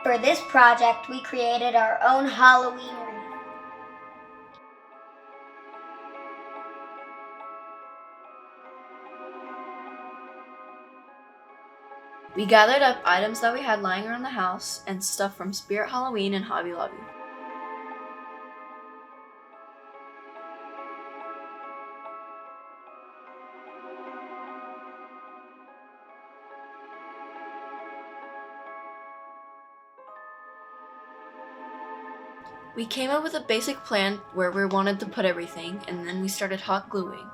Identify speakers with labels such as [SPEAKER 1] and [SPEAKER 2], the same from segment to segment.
[SPEAKER 1] For this project, we created our own Halloween wreath.
[SPEAKER 2] We gathered up items that we had lying around the house and stuff from Spirit Halloween and Hobby Lobby. We came up with a basic plan where we wanted to put everything, and then we started hot gluing.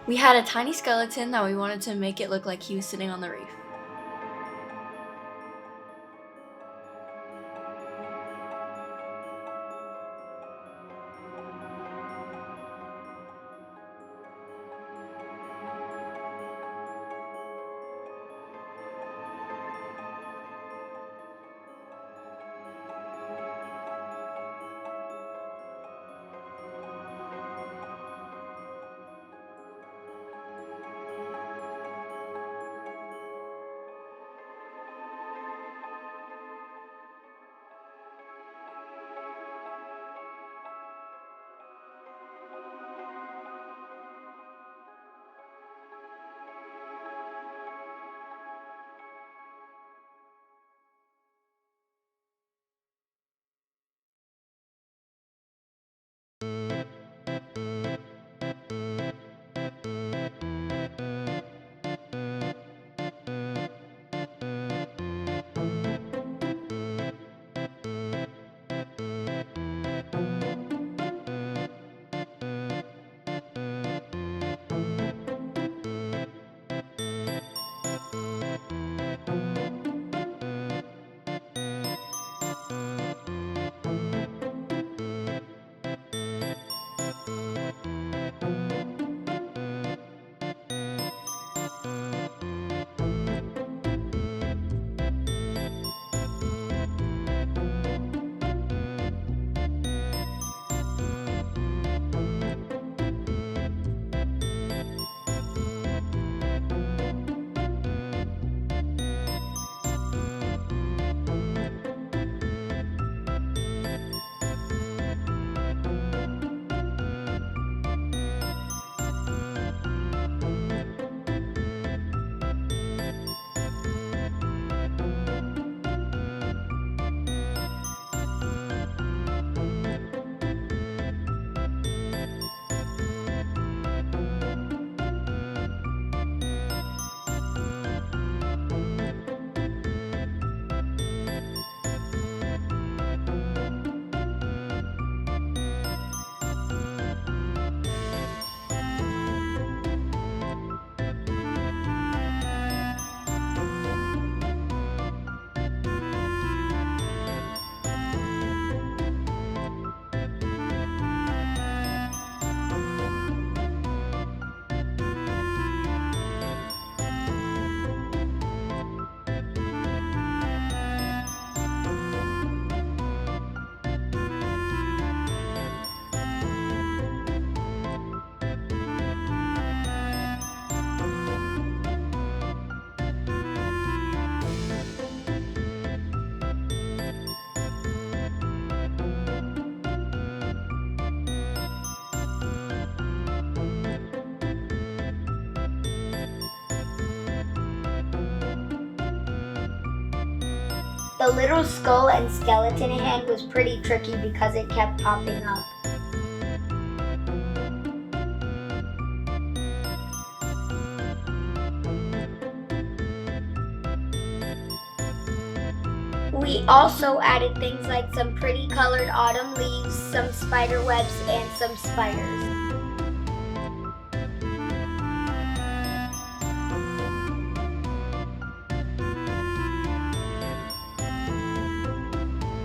[SPEAKER 2] We had a tiny skeleton that we wanted to make it look like he was sitting on the reef.
[SPEAKER 1] The little skull and skeleton hand was pretty tricky because it kept popping up. We also added things like some pretty colored autumn leaves, some spider webs, and some spiders.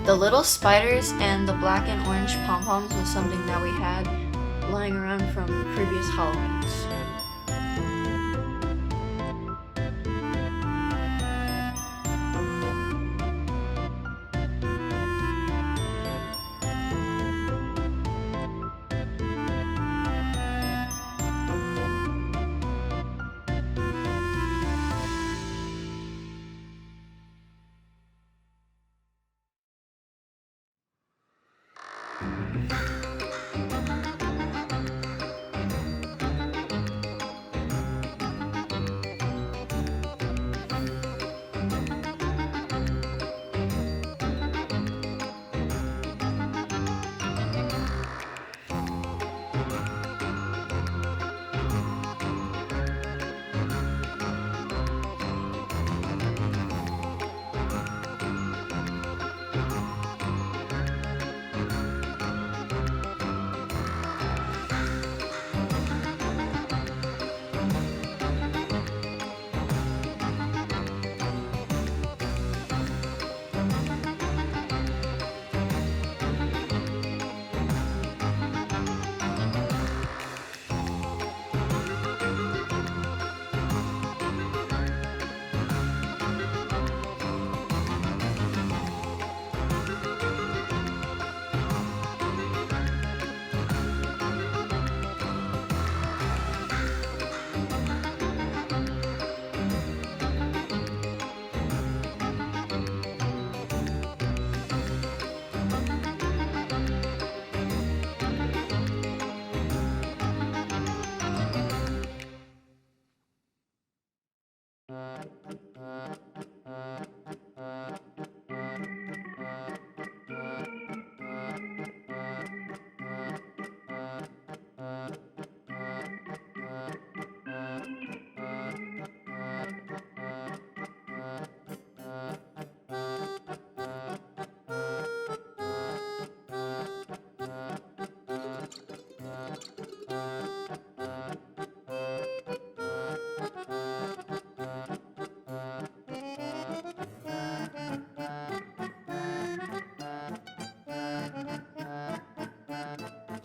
[SPEAKER 2] The little spiders and the black and orange pom-poms was something that we had lying around from previous Halloweens.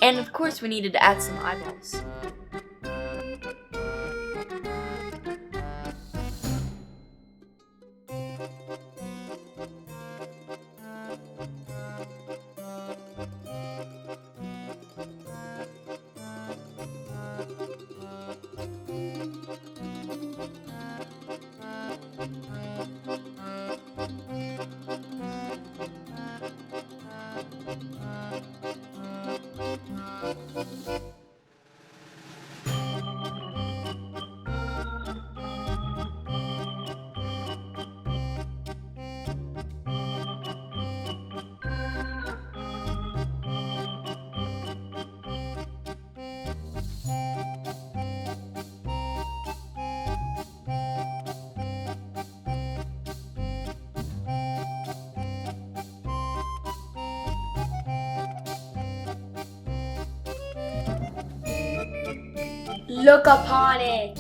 [SPEAKER 2] And of course we needed to add some eyeballs.
[SPEAKER 1] Look upon it.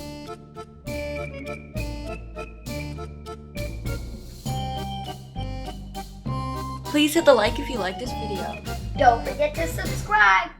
[SPEAKER 2] Please hit the like if you like this video.
[SPEAKER 1] Don't forget to subscribe.